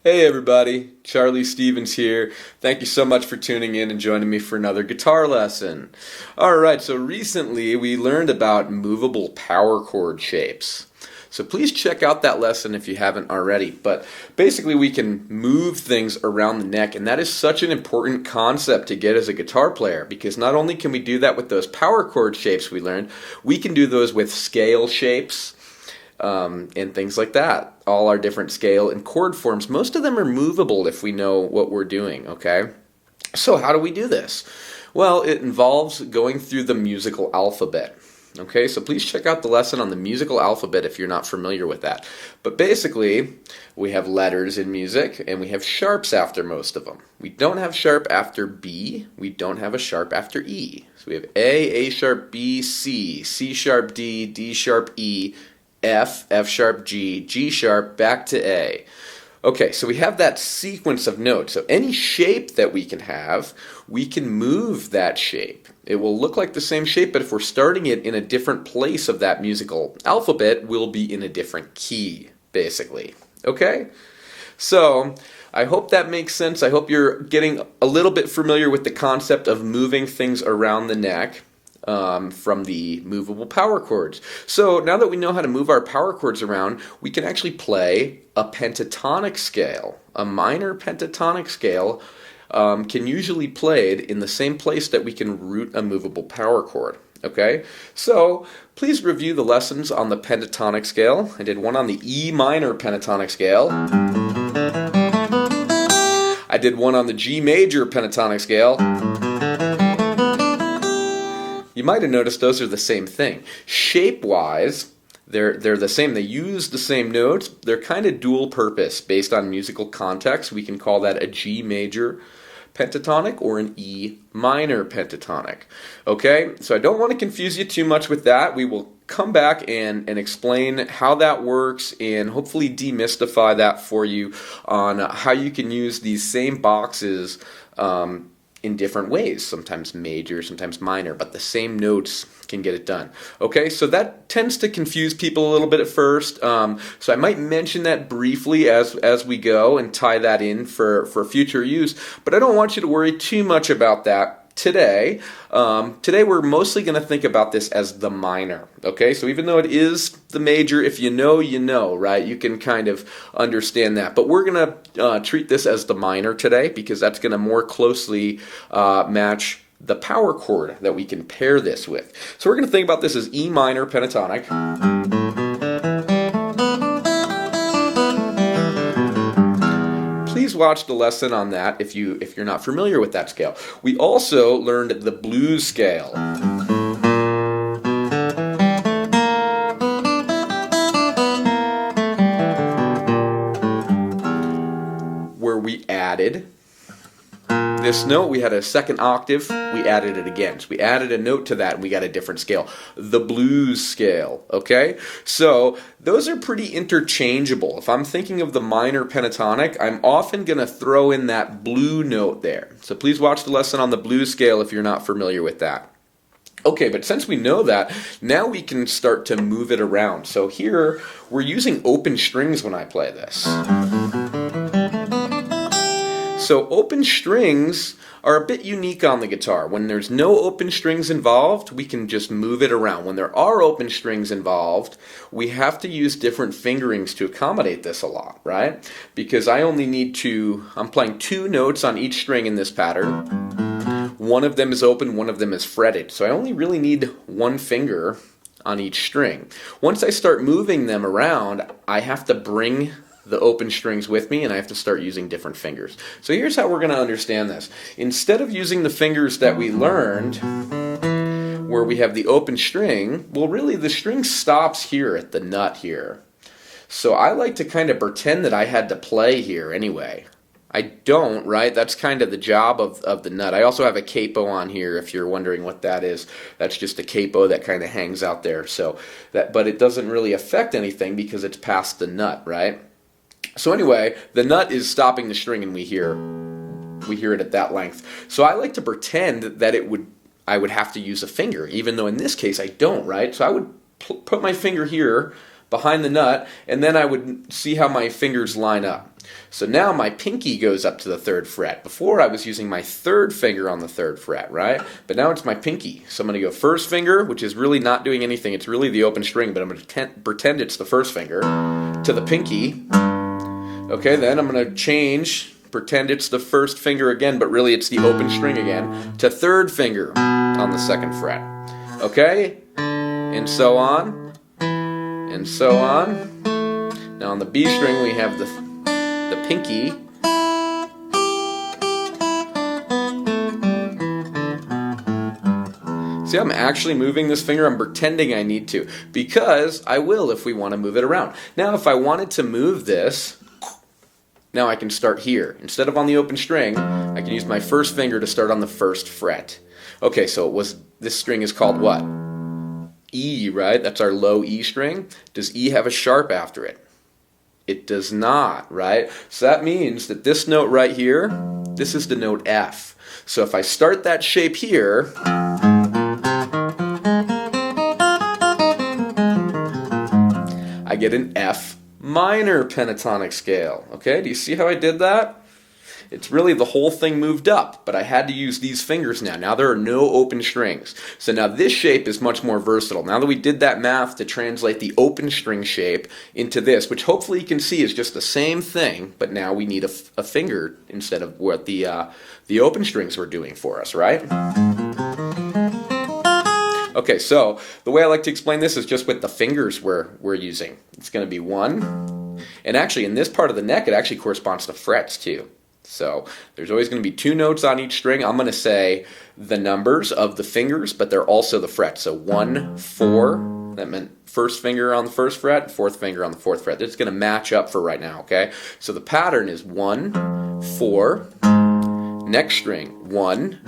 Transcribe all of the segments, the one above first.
Hey everybody, Charlie Stevens here. Thank you so much for tuning in and joining me for another guitar lesson. Alright, so recently we learned about movable power chord shapes. So please check out that lesson if you haven't already. But basically we can move things around the neck, and that is such an important concept to get as a guitar player, because not only can we do that with those power chord shapes we learned, we can do those with scale shapes. And things like that. All our different scale and chord forms, most of them are movable if we know what we're doing, okay? So how do we do this? Well, it involves going through the musical alphabet. Okay, so please check out the lesson on the musical alphabet if you're not familiar with that. But basically, we have letters in music, and we have sharps after most of them. We don't have sharp after B. We don't have a sharp after E. So we have A sharp, B, C, C sharp, D, D sharp, E, F, F sharp, G, G sharp, back to A. Okay, so we have that sequence of notes. So any shape that we can move that shape. It will look like the same shape, but if we're starting it in a different place of that musical alphabet, we'll be in a different key, basically. Okay? So, I hope that makes sense. I hope you're getting a little bit familiar with the concept of moving things around the neck. From the movable power chords. So now that we know how to move our power chords around, we can actually play a pentatonic scale. A minor pentatonic scale can usually be played in the same place that we can root a movable power chord. Okay, so please review the lessons on the pentatonic scale. I did one on the E minor pentatonic scale. I did one on the G major pentatonic scale. You might have noticed those are the same thing. Shape-wise, they're the same. They use the same notes. They're kind of dual purpose based on musical context. We can call that a G major pentatonic or an E minor pentatonic. Okay, so I don't want to confuse you too much with that. We will come back and explain how that works and hopefully demystify that for you on how you can use these same boxes in different ways, sometimes major, sometimes minor, but the same notes can get it done. Okay, so that tends to confuse people a little bit at first, so I might mention that briefly as we go and tie that in for future use, but I don't want you to worry too much about that today. Today we're mostly going to think about this as the minor. Okay, so even though it is the major, if you know, you know, right? You can kind of understand that. But we're going to treat this as the minor today because that's going to more closely match the power chord that we can pair this with. So we're going to think about this as E minor pentatonic. Please watch the lesson on that if you're not familiar with that scale. We also learned the blues scale. Where we added this note, we had a second octave, we added it again. So we added a note to that and we got a different scale. The blues scale, okay? So those are pretty interchangeable. If I'm thinking of the minor pentatonic, I'm often going to throw in that blue note there. So please watch the lesson on the blues scale if you're not familiar with that. Okay, but since we know that, now we can start to move it around. So here, we're using open strings when I play this. So open strings are a bit unique on the guitar. When there's no open strings involved, we can just move it around. When there are open strings involved, we have to use different fingerings to accommodate this a lot, right? Because I'm playing two notes on each string in this pattern. One of them is open, one of them is fretted. So I only really need one finger on each string. Once I start moving them around, I have to bring the open strings with me and I have to start using different fingers. So here's how we're going to understand this. Instead of using the fingers that we learned where we have the open string, well really the string stops here at the nut here. So I like to kind of pretend that I had to play here anyway. I don't, right? That's kind of the job of the nut. I also have a capo on here if you're wondering what that is. That's just a capo that kind of hangs out there. But it doesn't really affect anything because it's past the nut, right? So anyway, the nut is stopping the string and we hear it at that length. So I like to pretend that I would have to use a finger, even though in this case I don't, right? So I would put my finger here, behind the nut, and then I would see how my fingers line up. So now my pinky goes up to the 3rd fret. Before I was using my 3rd finger on the 3rd fret, right? But now it's my pinky. So I'm going to go 1st finger, which is really not doing anything. It's really the open string, but I'm going to pretend it's the 1st finger, to the pinky. Okay, then I'm going to change, pretend it's the 1st finger again, but really it's the open string again, to 3rd finger on the 2nd fret. Okay? And so on. And so on. Now on the B string we have the pinky. See, I'm actually moving this finger. I'm pretending I need to, because I will if we want to move it around. Now if I wanted to move this, now I can start here. Instead of on the open string, I can use my 1st finger to start on the 1st fret. Okay, so this string is called what? E, right? That's our low E string. Does E have a sharp after it? It does not, right? So that means that this note right here, this is the note F. So if I start that shape here, I get an F minor pentatonic scale. Okay, do you see how I did that? It's really the whole thing moved up, but I had to use these fingers now. Now there are no open strings. So now this shape is much more versatile. Now that we did that math to translate the open string shape into this, which hopefully you can see is just the same thing, but now we need a finger instead of what the open strings were doing for us, right? Okay, so the way I like to explain this is just with the fingers we're using. It's going to be 1, and actually in this part of the neck it actually corresponds to frets too. So there's always going to be 2 notes on each string. I'm going to say the numbers of the fingers, but they're also the frets. So 1, 4, that meant 1st finger on the 1st fret, 4th finger on the 4th fret. It's going to match up for right now, okay? So the pattern is 1, 4, next string, 1,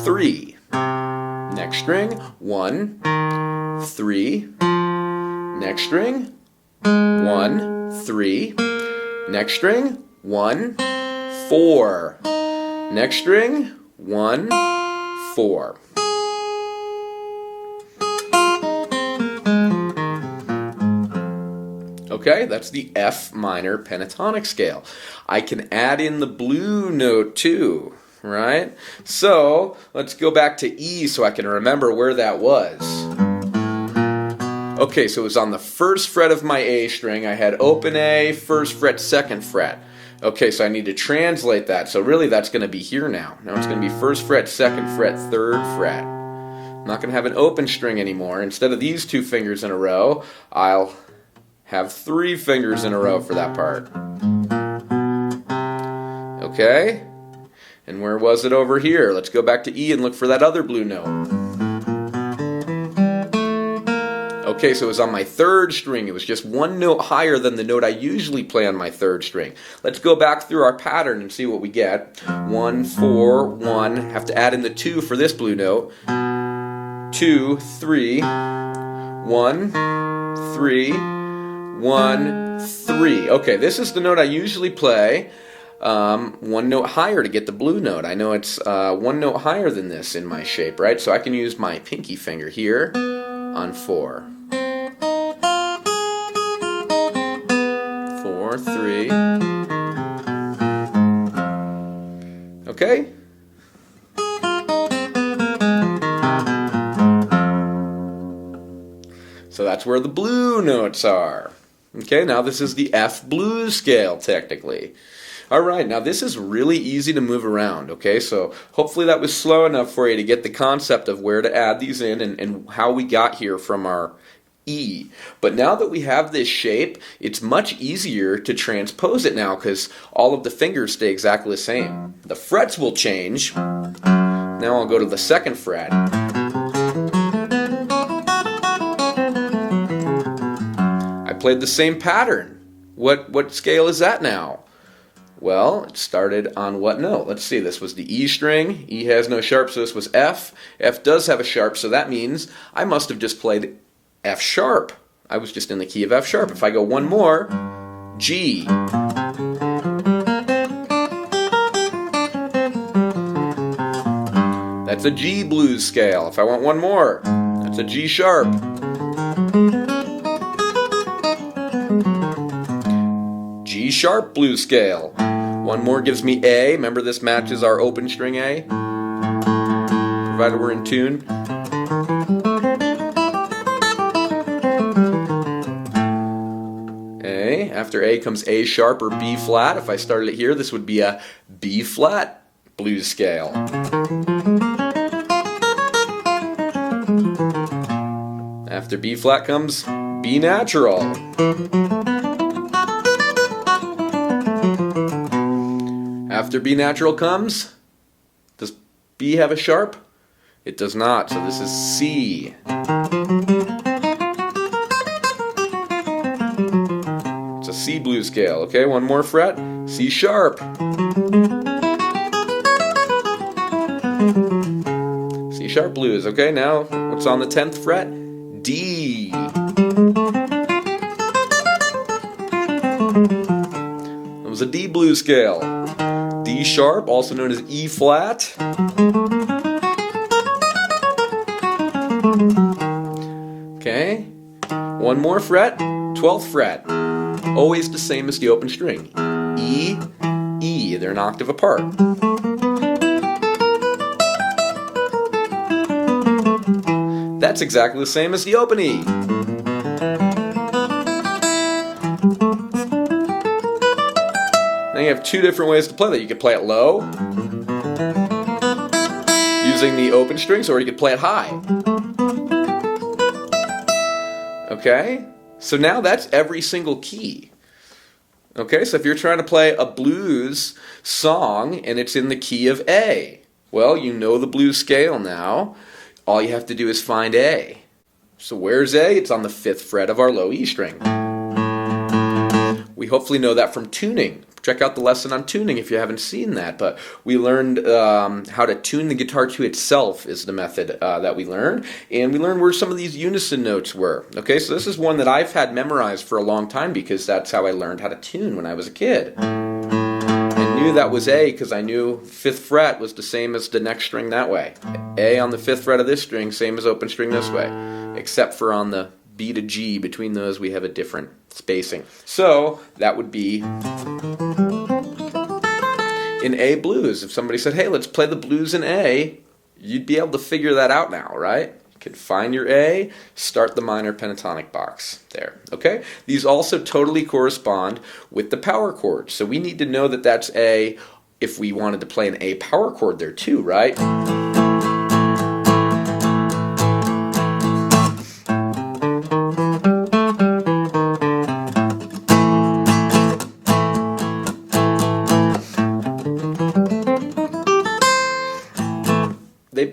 3. Next string, 1, 3. Next string, 1, 3. Next string, 1, 4. Next string, 1, 4. Okay, that's the F minor pentatonic scale. I can add in the blue note too, right? So let's go back to E so I can remember where that was. Okay, so it was on the 1st fret of my A string. I had open A, 1st fret, 2nd fret. Okay, so I need to translate that. So really that's going to be here now. Now it's going to be 1st fret, 2nd fret, 3rd fret. I'm not going to have an open string anymore. Instead of these 2 fingers in a row, I'll have 3 fingers in a row for that part. Okay? And where was it over here? Let's go back to E and look for that other blue note. Okay, so it was on my 3rd string. It was just 1 note higher than the note I usually play on my 3rd string. Let's go back through our pattern and see what we get. 1, 4, 1. Have to add in the 2 for this blue note. 2, 3. 1, 3. 1, 3. Okay, this is the note I usually play. 1 note higher to get the blue note. I know it's 1 note higher than this in my shape, right? So I can use my pinky finger here on 4. 4, 3. Okay? So that's where the blue notes are. Okay, now this is the F blues scale technically. Alright, now this is really easy to move around, okay? So hopefully that was slow enough for you to get the concept of where to add these in and how we got here from our E. But now that we have this shape, it's much easier to transpose it now because all of the fingers stay exactly the same. The frets will change. Now I'll go to the 2nd fret. I played the same pattern. What scale is that now? Well, it started on what note? Let's see, this was the E string. E has no sharp, so this was F. F does have a sharp, so that means I must have just played F sharp. I was just in the key of F sharp. If I go 1 more, G. That's a G blues scale. If I want 1 more, that's a G sharp. sharp blues scale. One more gives me A. Remember, this matches our open string A, provided we're in tune. A. After A comes A sharp or B flat. If I started it here, this would be a B flat blues scale. After B flat comes B natural. After B natural comes, does B have a sharp? It does not, so this is C. It's a C blues scale, okay? One more fret, C sharp. C sharp blues, okay? Now, what's on the 10th fret? D. That was a D blues scale. D sharp, also known as E flat. Okay, one more fret, 12th fret. Always the same as the open string. E, E, they're an octave apart. That's exactly the same as the open E. Now you have two different ways to play that. You could play it low, using the open strings, or you could play it high. Okay? So now that's every single key. Okay, so if you're trying to play a blues song and it's in the key of A, well, you know the blues scale now. All you have to do is find A. So where's A? It's on the 5th fret of our low E string. We hopefully know that from tuning. Check out the lesson on tuning if you haven't seen that. But we learned how to tune the guitar to itself is the method that we learned. And we learned where some of these unison notes were. Okay, so this is one that I've had memorized for a long time because that's how I learned how to tune when I was a kid. I knew that was A because I knew 5th fret was the same as the next string that way. A on the 5th fret of this string, same as open string this way. Except for on the B to G, between those we have a different spacing. So that would be in A blues. If somebody said, hey, let's play the blues in A, you'd be able to figure that out now, right? You can find your A, start the minor pentatonic box there, okay? These also totally correspond with the power chord. So we need to know that that's A if we wanted to play an A power chord there too, right?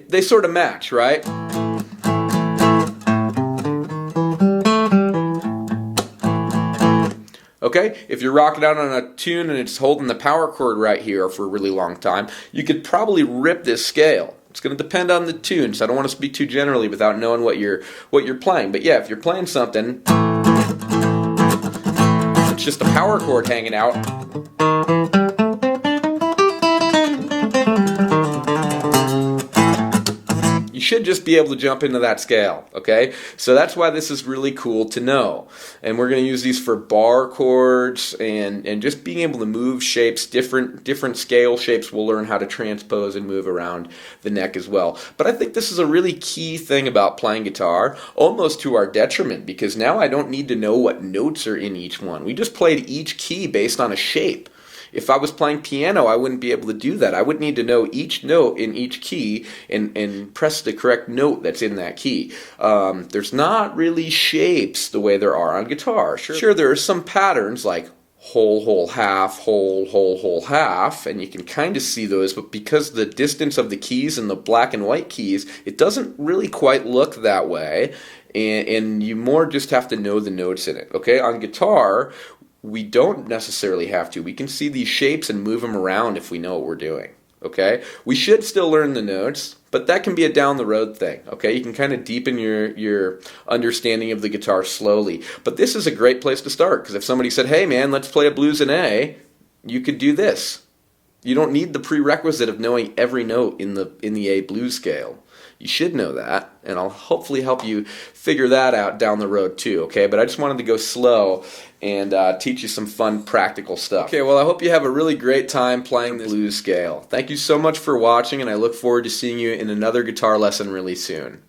They sort of match, right? Okay, if you're rocking out on a tune and it's holding the power chord right here for a really long time, you could probably rip this scale. It's going to depend on the tune, so I don't want to speak too generally without knowing what you're playing. But yeah, if you're playing something, it's just a power chord hanging out. You should just be able to jump into that scale, okay? So that's why this is really cool to know. And we're going to use these for bar chords and just being able to move shapes, different scale shapes. We'll learn how to transpose and move around the neck as well. But I think this is a really key thing about playing guitar, almost to our detriment, because now I don't need to know what notes are in each one. We just played each key based on a shape. If I was playing piano, I wouldn't be able to do that. I would need to know each note in each key and press the correct note that's in that key. There's not really shapes the way there are on guitar. Sure, there are some patterns like whole, whole, half, whole, whole, whole, half, and you can kind of see those, but because the distance of the keys and the black and white keys, it doesn't really quite look that way, and you more just have to know the notes in it. Okay, on guitar, we don't necessarily have to. We can see these shapes and move them around if we know what we're doing, okay? We should still learn the notes, but that can be a down the road thing, okay? You can kind of deepen your understanding of the guitar slowly. But this is a great place to start, because if somebody said, hey man, let's play a blues in A, you could do this. You don't need the prerequisite of knowing every note in the A blues scale. You should know that, and I'll hopefully help you figure that out down the road too, okay? But I just wanted to go slow and teach you some fun practical stuff. Okay, well, I hope you have a really great time playing this blues scale. Thank you so much for watching, and I look forward to seeing you in another guitar lesson really soon.